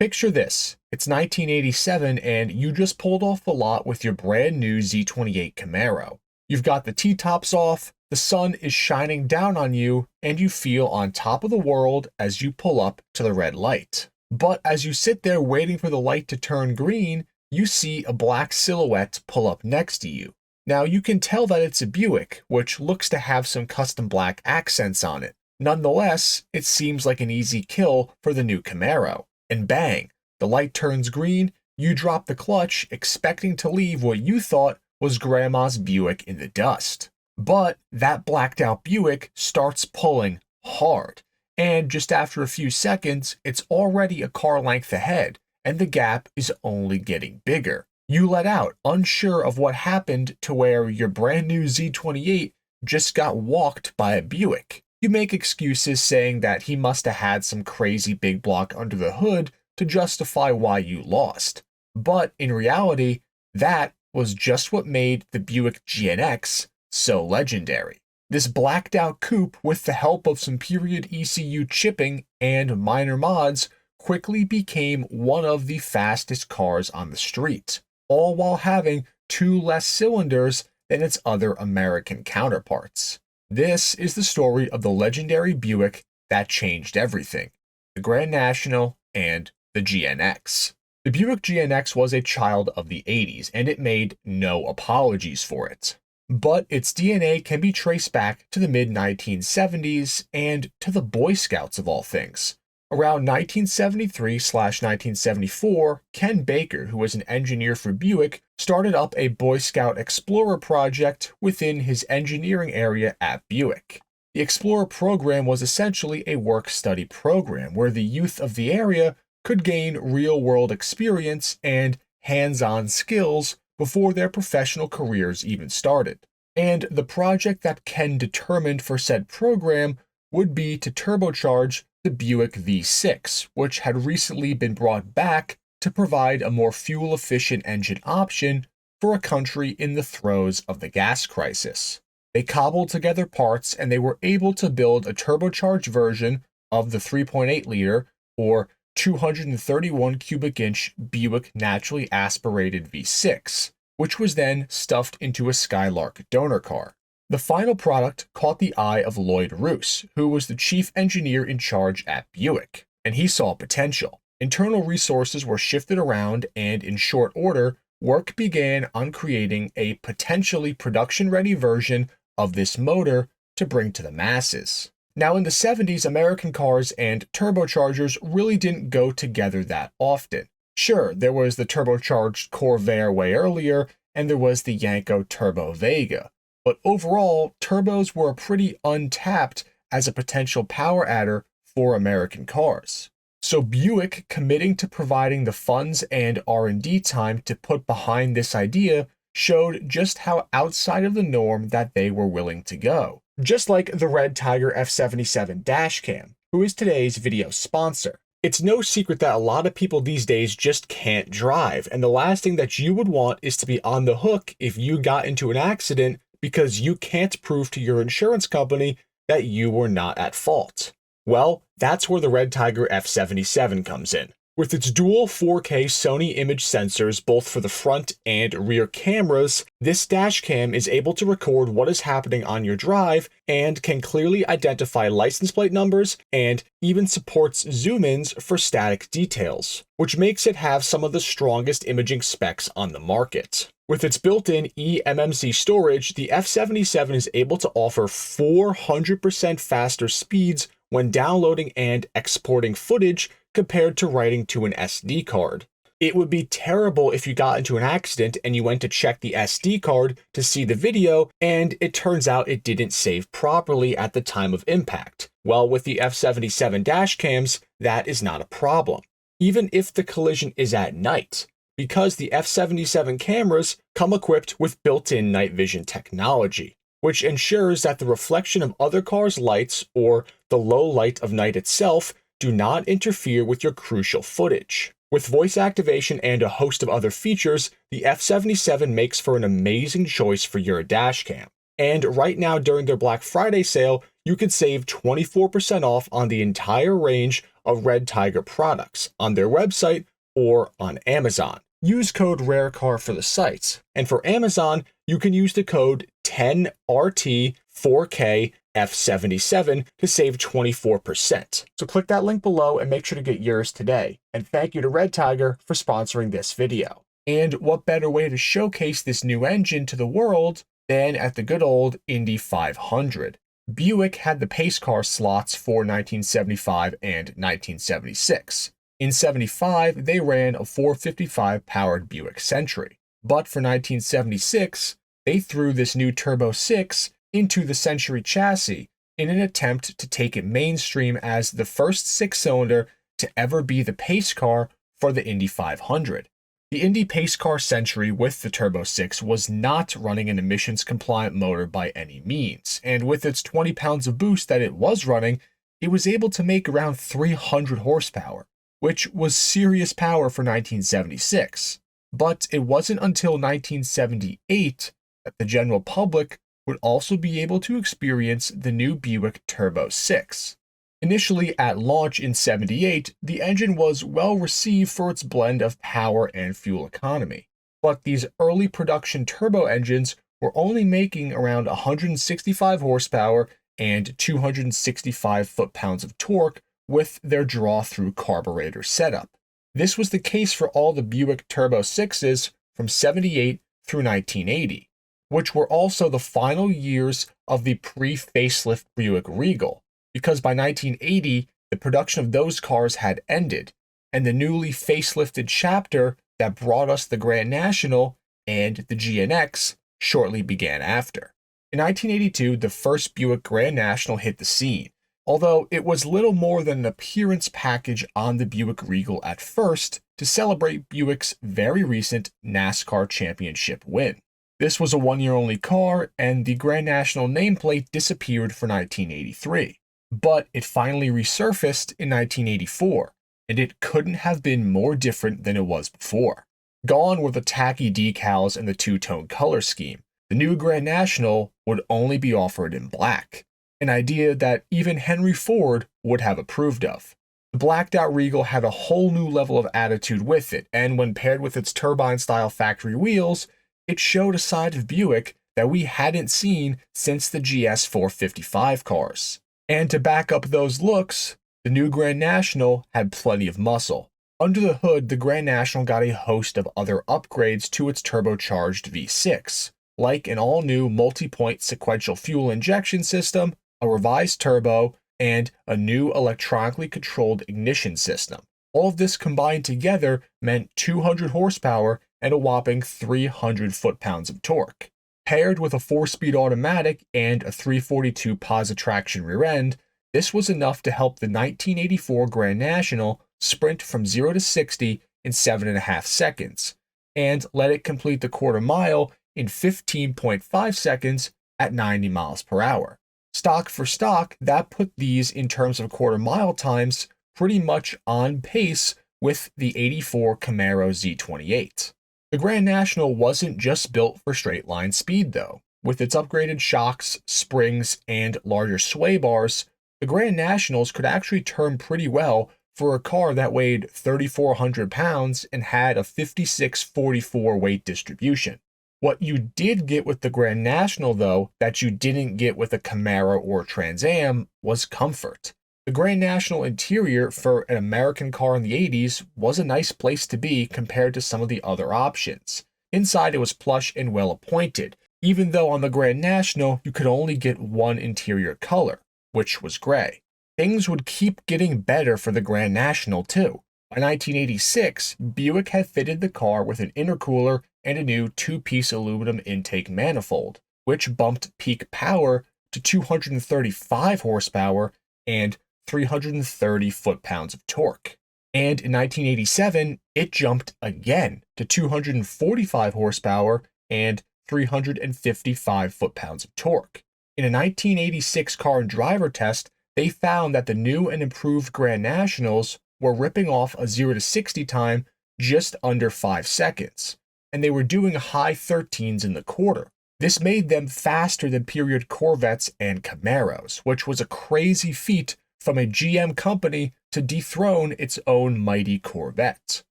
Picture this, it's 1987 and you just pulled off the lot with your brand new Z28 Camaro. You've got the T-tops off, the sun is shining down on you, and you feel on top of the world as you pull up to the red light. But as you sit there waiting for the light to turn green, you see a black silhouette pull up next to you. Now you can tell that it's a Buick, which looks to have some custom black accents on it. Nonetheless, it seems like an easy kill for the new Camaro. And bang, the light turns green, you drop the clutch expecting to leave what you thought was Grandma's Buick in the dust. But that blacked out Buick starts pulling hard, and just after a few seconds, it's already a car length ahead, and the gap is only getting bigger. You let out, unsure of what happened to where your brand new Z28 just got walked by a Buick. You make excuses saying that he must have had some crazy big block under the hood to justify why you lost. But in reality, that was just what made the Buick GNX so legendary. This blacked out coupe, with the help of some period ECU chipping and minor mods, quickly became one of the fastest cars on the street, all while having 2 less cylinders than its other American counterparts. This is the story of the legendary Buick that changed everything, the Grand National and the GNX. The Buick GNX was a child of the 80s, and it made no apologies for it. But its DNA can be traced back to the mid-1970s and to the Boy Scouts of all things. Around 1973/1974, Ken Baker, who was an engineer for Buick, started up a Boy Scout Explorer project within his engineering area at Buick. The Explorer program was essentially a work-study program where the youth of the area could gain real-world experience and hands-on skills before their professional careers even started. And the project that Ken determined for said program would be to turbocharge the Buick V6, which had recently been brought back to provide a more fuel-efficient engine option for a country in the throes of the gas crisis. They cobbled together parts and they were able to build a turbocharged version of the 3.8-liter or 231 cubic inch Buick naturally aspirated V6, which was then stuffed into a Skylark donor car. The final product caught the eye of Lloyd Roos, who was the chief engineer in charge at Buick, and he saw potential. Internal resources were shifted around, and in short order, work began on creating a potentially production-ready version of this motor to bring to the masses. Now, in the 70s, American cars and turbochargers really didn't go together that often. Sure, there was the turbocharged Corvair way earlier, and there was the Yanko Turbo Vega. But overall, turbos were pretty untapped as a potential power adder for American cars. So Buick, committing to providing the funds and R&D time to put behind this idea, showed just how outside of the norm that they were willing to go. Just like the REDTIGER F77 dashcam, who is today's video sponsor. It's no secret that a lot of people these days just can't drive, and the last thing that you would want is to be on the hook if you got into an accident because you can't prove to your insurance company that you were not at fault. Well, that's where the REDTIGER F77 comes in. With its dual 4K Sony image sensors both for the front and rear cameras, this dashcam is able to record what is happening on your drive and can clearly identify license plate numbers and even supports zoom-ins for static details, which makes it have some of the strongest imaging specs on the market. With its built-in eMMC storage, the F77 is able to offer 400% faster speeds when downloading and exporting footage compared to writing to an SD card. It would be terrible if you got into an accident and you went to check the SD card to see the video and it turns out it didn't save properly at the time of impact. Well, with the F77 dashcams, that is not a problem, even if the collision is at night, because the F77 cameras come equipped with built-in night vision technology, which ensures that the reflection of other cars' lights or the low light of night itself do not interfere with your crucial footage. With voice activation and a host of other features, the F77 makes for an amazing choice for your dashcam. And right now during their Black Friday sale, you could save 24% off on the entire range of REDTIGER products on their website or on Amazon. Use code RARECAR for the sites, and for Amazon, you can use the code 10RT4KF77 to save 24%. So click that link below and make sure to get yours today. And thank you to REDTIGER for sponsoring this video. And what better way to showcase this new engine to the world than at the good old Indy 500. Buick had the pace car slots for 1975 and 1976. In 75, they ran a 455 powered Buick Century. But for 1976, they threw this new Turbo 6 into the Century chassis in an attempt to take it mainstream as the first six-cylinder to ever be the pace car for the Indy 500. The Indy pace car Century with the Turbo 6 was not running an emissions-compliant motor by any means, and with its 20 pounds of boost that it was running, it was able to make around 300 horsepower, which was serious power for 1976. But it wasn't until 1978 that the general public would also be able to experience the new Buick Turbo 6. Initially at launch in 78, the engine was well received for its blend of power and fuel economy. But these early production turbo engines were only making around 165 horsepower and 265 foot-pounds of torque with their draw-through carburetor setup. This was the case for all the Buick Turbo 6s from 78 through 1980, which were also the final years of the pre-facelift Buick Regal, because by 1980, the production of those cars had ended, and the newly facelifted chapter that brought us the Grand National and the GNX shortly began after. In 1982, the first Buick Grand National hit the scene, although it was little more than an appearance package on the Buick Regal at first to celebrate Buick's very recent NASCAR championship win. This was a one-year-only car, and the Grand National nameplate disappeared for 1983. But it finally resurfaced in 1984, and it couldn't have been more different than it was before. Gone were the tacky decals and the two-tone color scheme. The new Grand National would only be offered in black, an idea that even Henry Ford would have approved of. The blacked-out Regal had a whole new level of attitude with it, and when paired with its turbine-style factory wheels, it showed a side of Buick that we hadn't seen since the GS 455 cars. And to back up those looks, the new Grand National had plenty of muscle. Under the hood, the Grand National got a host of other upgrades to its turbocharged V6, like an all-new multi-point sequential fuel injection system, a revised turbo, and a new electronically controlled ignition system. All of this combined together meant 200 horsepower and a whopping 300 foot-pounds of torque. Paired with a 4-speed automatic and a 342 positive traction rear end, this was enough to help the 1984 Grand National sprint from 0 to 60 in 7.5 seconds, and let it complete the quarter mile in 15.5 seconds at 90 miles per hour. Stock for stock, that put these in terms of quarter mile times pretty much on pace with the 84 Camaro Z28. The Grand National wasn't just built for straight-line speed, though. With its upgraded shocks, springs, and larger sway bars, the Grand Nationals could actually turn pretty well for a car that weighed 3,400 pounds and had a 56-44 weight distribution. What you did get with the Grand National, though, that you didn't get with a Camaro or Trans Am, was comfort. The Grand National interior for an American car in the 80s was a nice place to be compared to some of the other options. Inside it was plush and well appointed, even though on the Grand National you could only get one interior color, which was gray. Things would keep getting better for the Grand National too. By 1986, Buick had fitted the car with an intercooler and a new two-piece aluminum intake manifold, which bumped peak power to 235 horsepower and 330 foot-pounds of torque. And in 1987, it jumped again to 245 horsepower and 355 foot-pounds of torque. In a 1986 car and driver test, they found that the new and improved Grand Nationals were ripping off a 0 to 60 time just under 5 seconds, and they were doing high 13s in the quarter, This made them faster than period Corvettes and Camaros, which was a crazy feat from a GM company to dethrone its own mighty Corvette.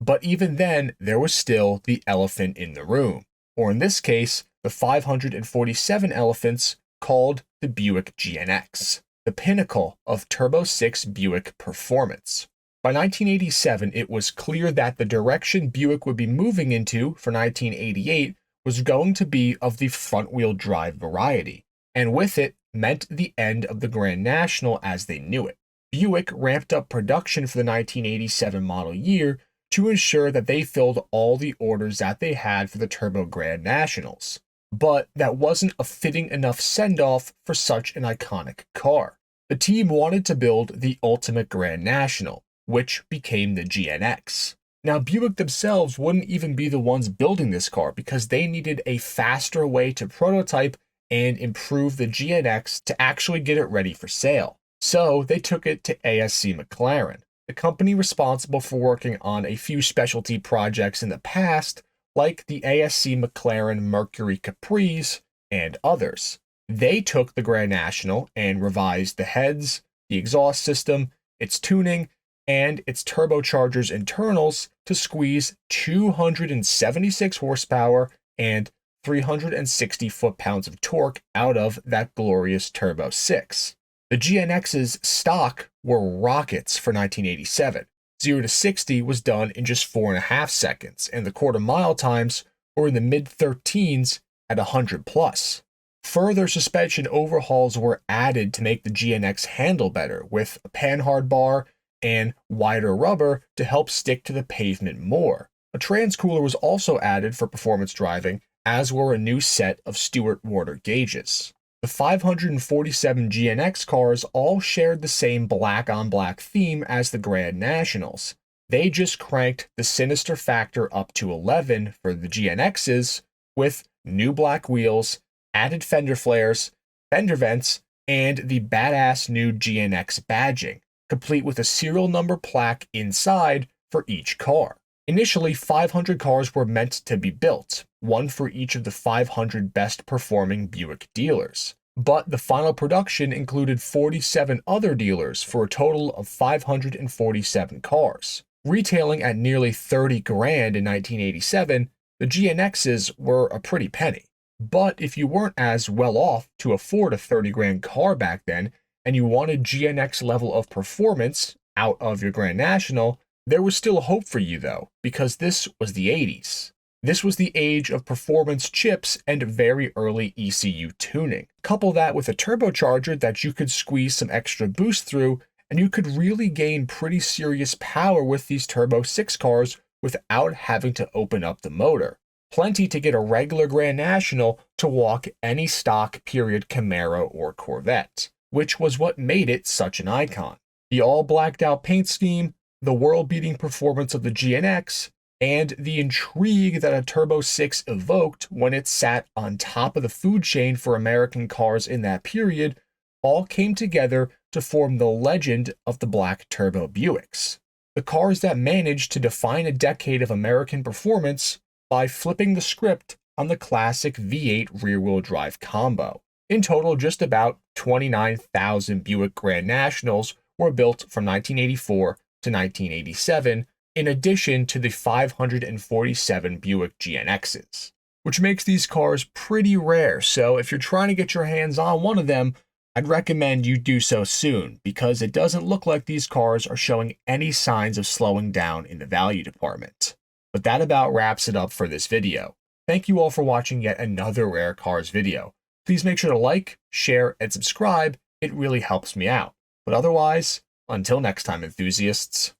But even then, there was still the elephant in the room, or in this case, the 547 elephants called the Buick GNX, the pinnacle of Turbo 6 Buick performance. By 1987, it was clear that the direction Buick would be moving into for 1988 was going to be of the front-wheel drive variety, and with it meant the end of the Grand National as they knew it. Buick ramped up production for the 1987 model year to ensure that they filled all the orders that they had for the Turbo Grand Nationals. But that wasn't a fitting enough send-off for such an iconic car. The team wanted to build the ultimate Grand National, which became the GNX. Now, Buick themselves wouldn't even be the ones building this car because they needed a faster way to prototype and improve the GNX to actually get it ready for sale. So they took it to ASC McLaren, the company responsible for working on a few specialty projects in the past, like the ASC McLaren Mercury Caprice and others. They took the Grand National and revised the heads, the exhaust system, its tuning, and its turbocharger's internals to squeeze 276 horsepower and 360 foot-pounds of torque out of that glorious Turbo 6. The GNX's stock were rockets for 1987. 0 to 60 was done in just 4.5 seconds, and the quarter-mile times were in the mid-13s at 100 plus. Further suspension overhauls were added to make the GNX handle better, with a panhard bar and wider rubber to help stick to the pavement more. A transcooler was also added for performance driving, as were a new set of Stewart water gauges. The 547 GNX cars all shared the same black-on-black theme as the Grand Nationals. They just cranked the sinister factor up to 11 for the GNXs, with new black wheels, added fender flares, fender vents, and the badass new GNX badging, complete with a serial number plaque inside for each car. Initially, 500 cars were meant to be built, one for each of the 500 best-performing Buick dealers. But the final production included 47 other dealers for a total of 547 cars. Retailing at nearly $30,000 in 1987, the GNXs were a pretty penny. But if you weren't as well off to afford a $30,000 car back then, and you wanted GNX level of performance out of your Grand National, there was still hope for you though, because this was the 80s. This was the age of performance chips and very early ECU tuning. Couple that with a turbocharger that you could squeeze some extra boost through, and you could really gain pretty serious power with these Turbo 6 cars without having to open up the motor. Plenty to get a regular Grand National to walk any stock period Camaro or Corvette, which was what made it such an icon. The all blacked out paint scheme, the world-beating performance of the GNX, and the intrigue that a Turbo 6 evoked when it sat on top of the food chain for American cars in that period all came together to form the legend of the Black Turbo Buicks. The cars that managed to define a decade of American performance by flipping the script on the classic V8 rear-wheel drive combo. In total, just about 29,000 Buick Grand Nationals were built from 1984 to 1987, in addition to the 547 Buick GNXs, which makes these cars pretty rare. So if you're trying to get your hands on one of them, I'd recommend you do so soon, because it doesn't look like these cars are showing any signs of slowing down in the value department. But that about wraps it up for this video. Thank you all for watching yet another Rare Cars video. Please make sure to like, share, and subscribe. It really helps me out. But otherwise, until next time, enthusiasts.